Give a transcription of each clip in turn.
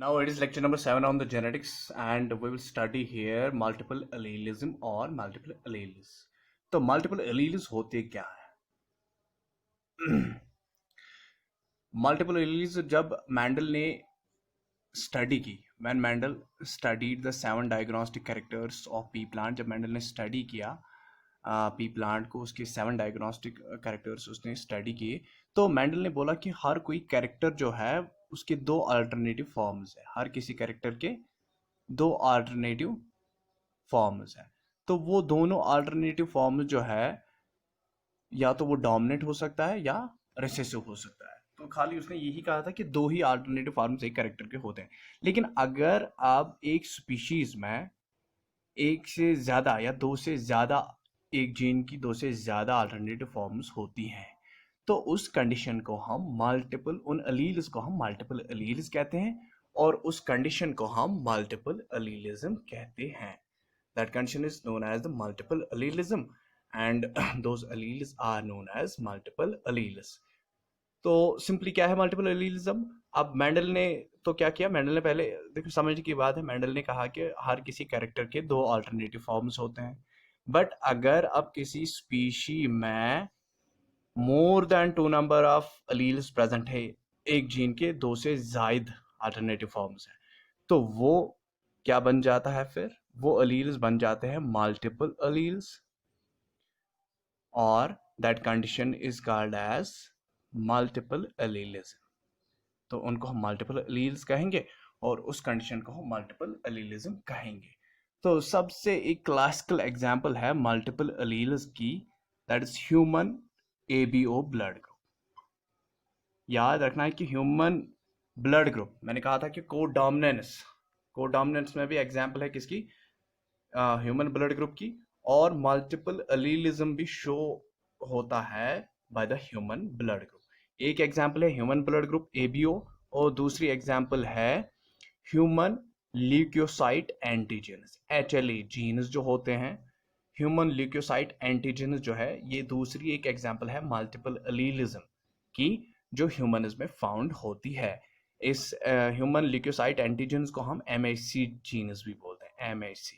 Now it is lecture number 7 on the genetics and we will study here multiple allelism or multiple alleles. तो multiple alleles होते क्या है? Multiple alleles जब Mendel ने study की, when Mendel studied the 7 diagnostic characters of pea plant, जब Mendel ने study किया पी प्लांट को, उसके 7 डायग्नोस्टिक कैरेक्टर्स उसने स्टडी किए, तो मैंडल ने बोला कि हर कोई कैरेक्टर जो है उसके दो अल्टरनेटिव फॉर्म्स है, हर किसी कैरेक्टर के दो अल्टरनेटिव फॉर्म्स है। तो वो दोनों अल्टरनेटिव फॉर्म्स जो है या तो वो डोमिनेंट हो सकता है या रिसेसिव हो सकता है। तो खाली उसने यही कहा था कि दो ही अल्टरनेटिव फॉर्म्स एक कैरेक्टर के होते हैं। लेकिन अगर आप एक स्पीशीज में एक से ज्यादा या दो से ज्यादा, एक जीन की दो से ज्यादा अल्टरनेटिव फॉर्म्स होती हैं, तो उस कंडीशन को हम मल्टीपल, उन अलील्स को हम मल्टीपल अलील्स कहते हैं और उस कंडीशन को हम मल्टीपल अलीलिज्म कहते हैं। That condition is known as the multiple allelism and those alleles are known as multiple alleles. तो सिंपली क्या है मल्टीपल अलीलिज्म? अब मेंडल ने तो क्या किया, मेंडल ने पहले देखो समझने की बात है, मेंडल ने कहा कि हर किसी कैरेक्टर के दो अल्टरनेटिव फॉर्म्स होते हैं, बट अगर अब किसी स्पीशी में more than 2 number of alleles present है, एक जीन के दो से जायद अल्टरनेटिव फॉर्म्स हैं, तो वो क्या बन जाता है? फिर वो अलील्स बन जाते हैं मल्टीपल अलील्स और that condition is called as multiple allelism. तो उनको हम मल्टीपल अलील्स कहेंगे और उस कंडीशन को हम मल्टीपल अलीलिज्म कहेंगे। तो सबसे एक क्लासिकल एग्जांपल है मल्टीपल अलील्स की, that is human ABO blood group. याद रखना है कि ह्यूमन ब्लड ग्रुप, मैंने कहा था कि कोडोमिनेंस, कोडोमिनेंस में भी एग्जांपल है किसकी? ह्यूमन ब्लड ग्रुप की। और मल्टीपल अलीलिज्म भी शो होता है by the human blood group. एक एग्जांपल है ह्यूमन ब्लड ग्रुप एबीओ और दूसरी एग्जांपल है ह्यूमन ल्यूकोसाइट एंटीजेन्स, एचएलए जीन्स जो होते हैं, ह्यूमन ल्यूकोसाइट एंटीजेन्स जो है, ये दूसरी एक एग्जांपल है मल्टीपल अलीलिज्म की जो ह्यूमनिज्म में फाउंड होती है। इस ह्यूमन ल्यूकोसाइट एंटीजेन्स को हम एमएचसी जीन्स भी बोलते हैं, एमएचसी,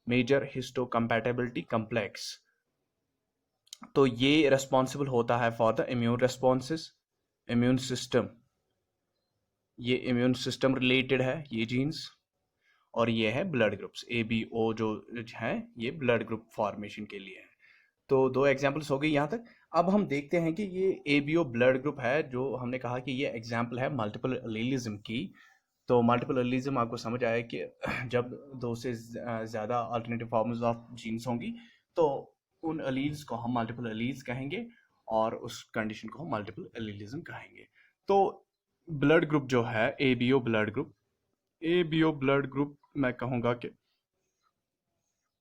मेजर हिस्टोकम्पैटिबिलिटी कॉम्प्लेक्स। तो ये रेस्पॉन्सिबल होता है for the immune responses, immune system, ये इम्यून सिस्टम रिलेटेड है ये जीन्स। और ये है blood groups, A B O जो है ये ब्लड ग्रुप फॉर्मेशन के लिए है। तो दो एग्जांपल्स हो गई यहाँ तक। अब हम देखते हैं कि ये A B O blood group है जो हमने कहा कि ये एग्जांपल है मल्टीपल अलीलिज्म की। तो मल्टीपल अलीलिज्म आपको समझ आया कि जब दो से ज़्यादा अल्टरनेटिव फॉर्म्स ऑफ जीन्स होंगी तो उन अलील्स को हम मल्टीपल अलील्स कहेंगे और उस कंडीशन को हम मल्टीपल अलीलिज्म कहेंगे। तो ब्लड ग्रुप जो है A B O blood group, A B O blood group मैं कहूँगा कि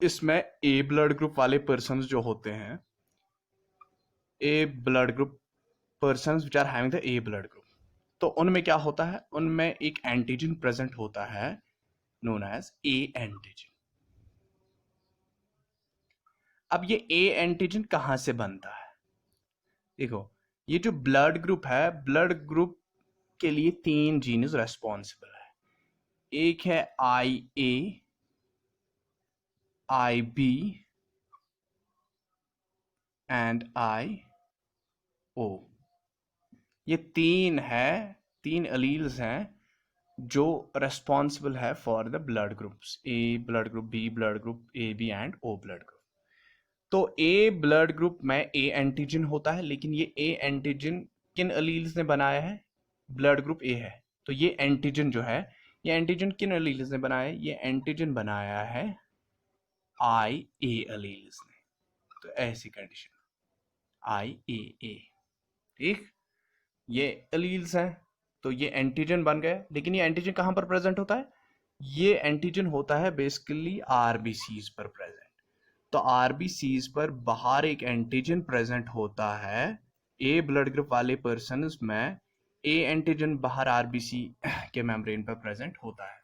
इसमें ए ब्लड ग्रुप वाले पर्सन्स जो होते हैं, A blood group persons which are having the A blood group, तो उनमें क्या होता है? उनमें एक एंटीजन प्रेजेंट होता है नोन एज ए एंटीजन। अब ये ए एंटीजन कहां से बनता है? देखो, ये जो ब्लड ग्रुप है, ब्लड ग्रुप के लिए 3 जीन्स रेस्पॉन्सिबल है। एक है I A, I B and I ओ। ये 3 अलील्स हैं जो रेस्पॉन्सिबल है for the blood groups, A blood group, B blood group, A B and O blood group. तो ए ब्लड ग्रुप में ए एंटीजन होता है, लेकिन ये ए एंटीजन किन अलील्स ने बनाया है? ब्लड ग्रुप ए है, तो ये एंटीजन जो है, ये एंटीजन किन अलील्स ने बनाया है? ये एंटीजन बनाया है आई ए अलील्स ने। तो ऐसी कंडीशन आई ए, ठीक, ये अलील्स हैं तो ये एंटीजन बन गए। लेकिन ये एंटीजन कहां पर प्रेजेंट होता है? ये एंटीजन होता है बेसिकली आरबीसीज पर प्रेजेंट। तो आरबीसीज पर बाहर एक एंटीजन प्रेजेंट होता है, ए ब्लड ग्रुप वाले पर्सन में ए एंटीजन बाहर आरबीसी के मेम्ब्रेन पर प्रेजेंट होता है।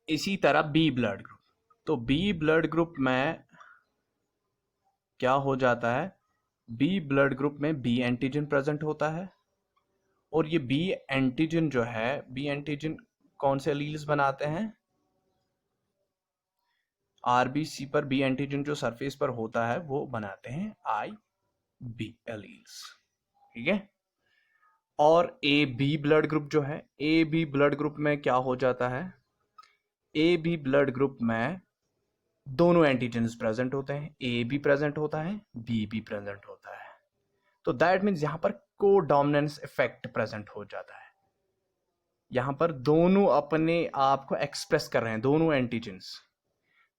इसी तरह बी ब्लड ग्रुप, तो बी ब्लड ग्रुप में क्या हो जाता है? बी ब्लड ग्रुप में बी एंटीजन प्रेजेंट होता है और ये बी एंटीजन जो है, बी एंटीजन कौन से एलील्स बनाते हैं? आरबीसी पर बी एंटीजन जो सरफेस पर होता है वो बनाते हैं आई बी एलील्स, ठीक है। और ए बी ब्लड ग्रुप जो है, ए बी ब्लड ग्रुप में क्या हो जाता है? ए बी ब्लड ग्रुप में दोनों एंटीजन्स प्रेजेंट होते हैं, ए भी प्रेजेंट होता है, बी भी प्रेजेंट होता है। तो दैट मीन्स यहां पर को डोमिनेंस इफेक्ट प्रेजेंट हो जाता है। यहां पर दोनों अपने आप को एक्सप्रेस कर रहे हैं, दोनों एंटीजन्स।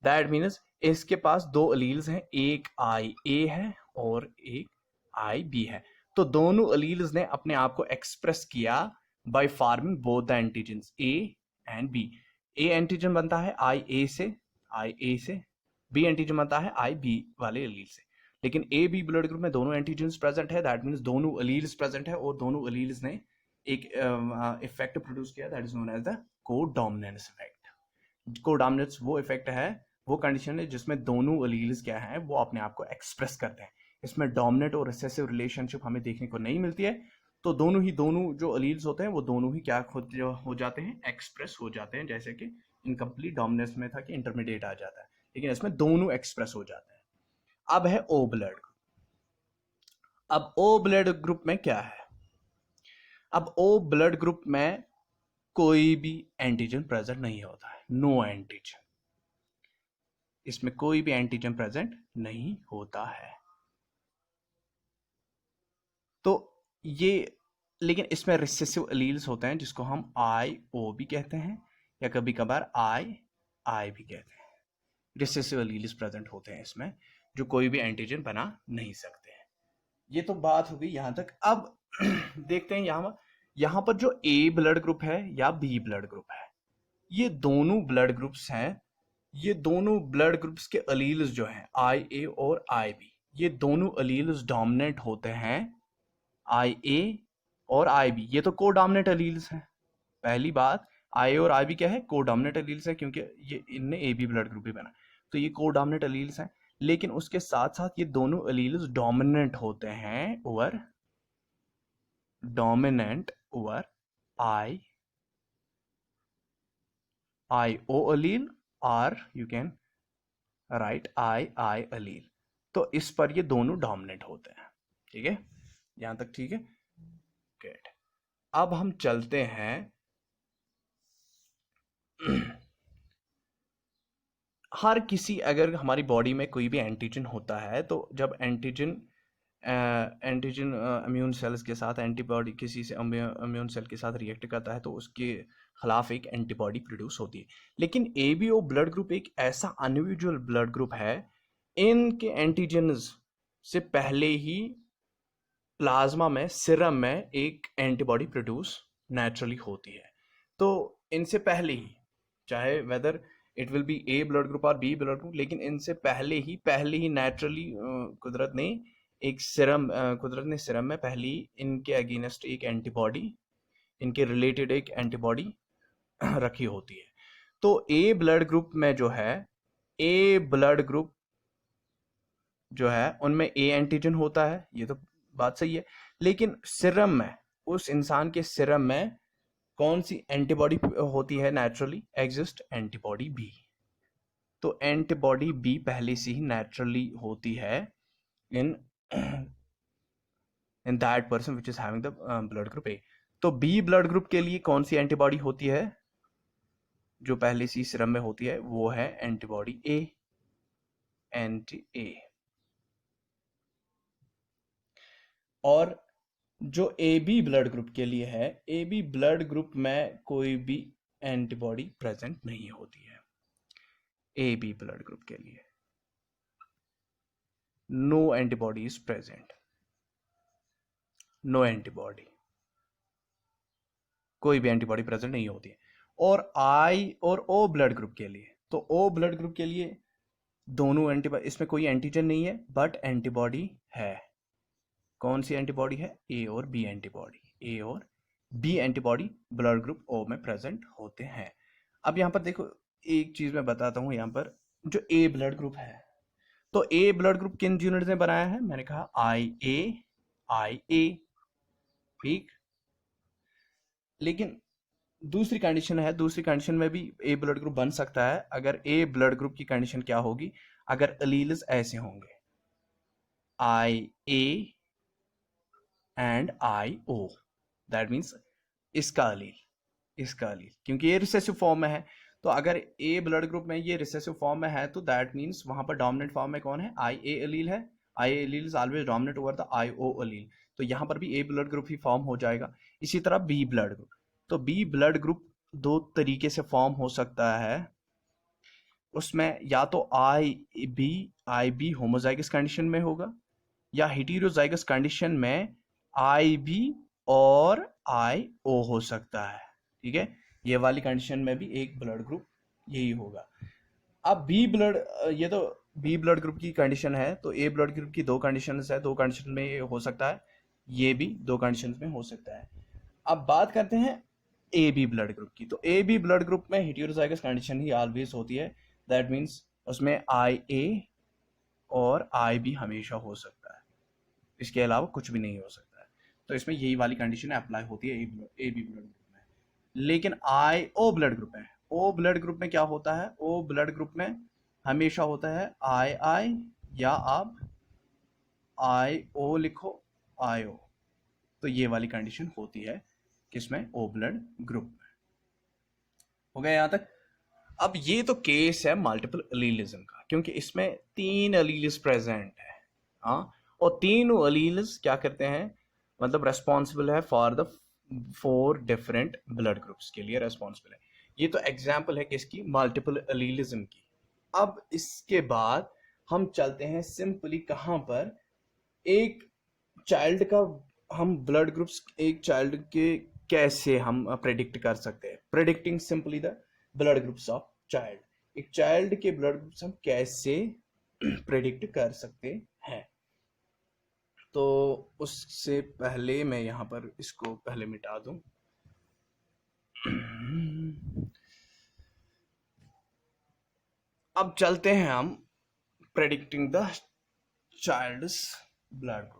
दैट मीन्स इसके पास दो अलील्स हैं, एक आई ए है और एक आई बी है। तो दोनों अलील्स ने अपने आप को एक्सप्रेस किया by forming both the antigens A and B. A antigen बनता है आई ए से, बी एंटीजन बनता है आई बी वाले अलील से। लेकिन ए बी ब्लड ग्रुप में दोनों एंटीजन्स प्रेजेंट है, दैट मीन्स दोनों अलील्स प्रेजेंट है और दोनों अलील्स ने एक इफेक्ट प्रोड्यूस किया, that is known as the codominance effect. Codominance वो इफेक्ट है, वो कंडीशन है जिसमें दोनों अलील्स क्या हैं, वो अपने आप को एक्सप्रेस करते हैं। इसमें डोमिनेंट और रिसेसिव रिलेशनशिप हमें देखने को नहीं मिलती है। तो दोनों जो अलील्स होते हैं वो दोनों ही क्या हो जाते हैं, एक्सप्रेस हो जाते हैं। जैसे कि इनकम्प्लीट डोमिनेंस में था कि इंटरमीडिएट आ जाता है, लेकिन इसमें दोनों एक्सप्रेस हो जाते हैं। अब है ओ ब्लड। अब ओ ब्लड ग्रुप में क्या है? अब ओ ब्लड ग्रुप में कोई भी एंटीजन प्रेजेंट नहीं होता है, नो एंटीजन। इसमें कोई भी एंटीजन प्रेजेंट नहीं होता है। तो ये, लेकिन इसमें रिसेसिव अलील्स होते हैं जिसको हम आई ओ भी कहते हैं या कभी कभार आई भी कहते हैं। रिसेसिव अलील्स प्रेजेंट होते हैं इसमें, जो कोई भी एंटीजन बना नहीं सकते हैं। ये तो बात हो गई यहां तक। अब देखते हैं यहां पर जो ए ब्लड ग्रुप है या बी ब्लड ग्रुप है, ये दोनों ब्लड ग्रुप्स हैं। ये दोनों ब्लड ग्रुप्स के अलील्स जो हैं, आई ए और आई बी, ये दोनों अलील्स डोमिनेंट होते हैं, आई ए और आई बी। ये तो कोडोमिनेंट अलील्स हैं। पहली बात, आई और आई बी क्या है? कोडोमिनेंट अलील्स है, क्योंकि ये इनने ए बी ब्लड ग्रुप भी बना, तो ये कोडोमिनेंट अलील्स हैं। लेकिन उसके साथ साथ ये दोनों अलील्स डोमिनेंट ओवर आई ओ अलील, और यू कैन राइट आई अलील। तो इस पर ये दोनों डोमिनेंट होते हैं, ठीक है, यहां तक ठीक है। गुड। अब हम चलते हैं हर किसी, अगर हमारी बॉडी में कोई भी एंटीजन होता है, तो जब एंटीजन इम्यून सेल्स के साथ, एंटीबॉडी किसी से इम्यून सेल के साथ रिएक्ट करता है तो उसके खिलाफ एक एंटीबॉडी प्रोड्यूस होती है। लेकिन एबीओ ब्लड ग्रुप एक ऐसा अनयूजुअल ब्लड ग्रुप है, इनके एंटीजन्स से पहले ही प्लाज्मा में, सीरम में एक एंटीबॉडी प्रोड्यूस नेचुरली होती है। तो इनसे पहले ही, चाहे whether it will be A blood group और बी ब्लड ग्रुप, लेकिन इनसे पहले ही नेचुरली कुदरत ने सीरम में पहले ही इनके अगेंस्ट एक एंटीबॉडी, इनके रिलेटेड एक एंटीबॉडी रखी होती है। तो ए ब्लड ग्रुप में जो है, ए ब्लड ग्रुप जो है उनमें ए एंटीजन होता है, ये तो बात सही है। लेकिन सीरम में, उस इंसान के सीरम में कौन सी एंटीबॉडी होती है नेचुरली एग्जिस्ट? Antibody B. तो एंटीबॉडी बी पहले से ही नेचुरली होती है in that person which is having the blood group A. तो बी ब्लड ग्रुप के लिए कौन सी एंटीबॉडी होती है जो पहले से ही सीरम में होती है? वो है एंटीबॉडी ए, एंटी ए। और जो ए बी ब्लड ग्रुप के लिए है, ए बी ब्लड ग्रुप में कोई भी एंटीबॉडी प्रेजेंट नहीं होती है। ए बी ब्लड ग्रुप के लिए no antibody is present, no antibody, कोई भी एंटीबॉडी प्रेजेंट नहीं होती है। और आई और ओ ब्लड ग्रुप के लिए, तो ओ ब्लड ग्रुप के लिए दोनों एंटीबॉडी, इसमें कोई एंटीजन नहीं है बट एंटीबॉडी है। कौन सी एंटीबॉडी है? ए और बी एंटीबॉडी, ए और B antibody blood group O में प्रेजेंट होते हैं। अब यहां पर देखो, एक चीज मैं बताता हूं, यहां पर जो ए ब्लड ग्रुप है, तो ए ब्लड ग्रुप किन यूनिट ने बनाया है? मैंने कहा आई ए, ठीक। लेकिन दूसरी कंडीशन है, दूसरी कंडीशन में भी ए ब्लड ग्रुप बन सकता है। अगर ए ब्लड ग्रुप की कंडीशन क्या होगी, अगर एलील्स ऐसे होंगे I A and I O, that means इसका अलील क्योंकि ये रिसेसिव फॉर्म में है। तो अगर ए ब्लड ग्रुप में ये रिसेसिव फॉर्म में है तो दैट मीन्स वहां पर डोमिनेंट फॉर्म में कौन है, आई ए अलील है। I A allele is always dominant over the I O allele, तो यहां पर भी ए ब्लड ग्रुप ही फॉर्म हो जाएगा। इसी तरह बी ब्लड ग्रुप, तो बी ब्लड ग्रुप दो तरीके से फॉर्म हो सकता है। उसमें या तो आई बी होमोजाइगस कंडीशन में होगा, या हेटेरोजाइगस कंडीशन में आई बी और आई ओ हो सकता है। ठीक है, ये वाली कंडीशन में भी एक ब्लड ग्रुप यही होगा। अब बी ब्लड, ये तो बी ब्लड ग्रुप की कंडीशन है, तो ए ब्लड ग्रुप की दो कंडीशन है, दो कंडीशन में ये हो सकता है, ये भी दो कंडीशन में हो सकता है। अब बात करते हैं ए बी ब्लड ग्रुप की। तो ए बी ब्लड ग्रुप में हेटेरोजाइगस कंडीशन ही ऑलवेज होती है, दैट मीन्स उसमें आई ए और आई बी हमेशा हो सकता है, इसके अलावा कुछ भी नहीं हो सकता है। तो इसमें यही वाली कंडीशन अप्लाई होती है ए बी ब्लड ग्रुप में। लेकिन आई ओ ब्लड ग्रुप में, ओ ब्लड ग्रुप में क्या होता है, ओ ब्लड ग्रुप में हमेशा होता है आई आई, या आप आई ओ लिखो, आई ओ। तो ये वाली कंडीशन होती है किसमें, ओ ब्लड ग्रुप में। हो गया यहां तक। अब ये तो केस है मल्टीपल एलीलिज्म का, क्योंकि इसमें तीन एलील्स प्रेजेंट है। हाँ, और तीनों एलील्स क्या करते हैं, मतलब रेस्पॉन्सिबल है for the 4 different blood groups के लिए रेस्पॉन्सिबल है। ये तो एग्जाम्पल है किसकी, मल्टीपल एलीलिज्म की। अब इसके बाद हम चलते हैं सिंपली कहां पर, एक चाइल्ड का हम ब्लड ग्रुप्स एक चाइल्ड के कैसे हम प्रेडिक्ट कर सकते हैं, predicting simply the blood groups of child. एक चाइल्ड के ब्लड ग्रुप्स हम कैसे प्रेडिक्ट कर सकते हैं। तो उससे पहले मैं यहाँ पर इसको पहले मिटा दूं। अब चलते हैं हम predicting the child's blood group.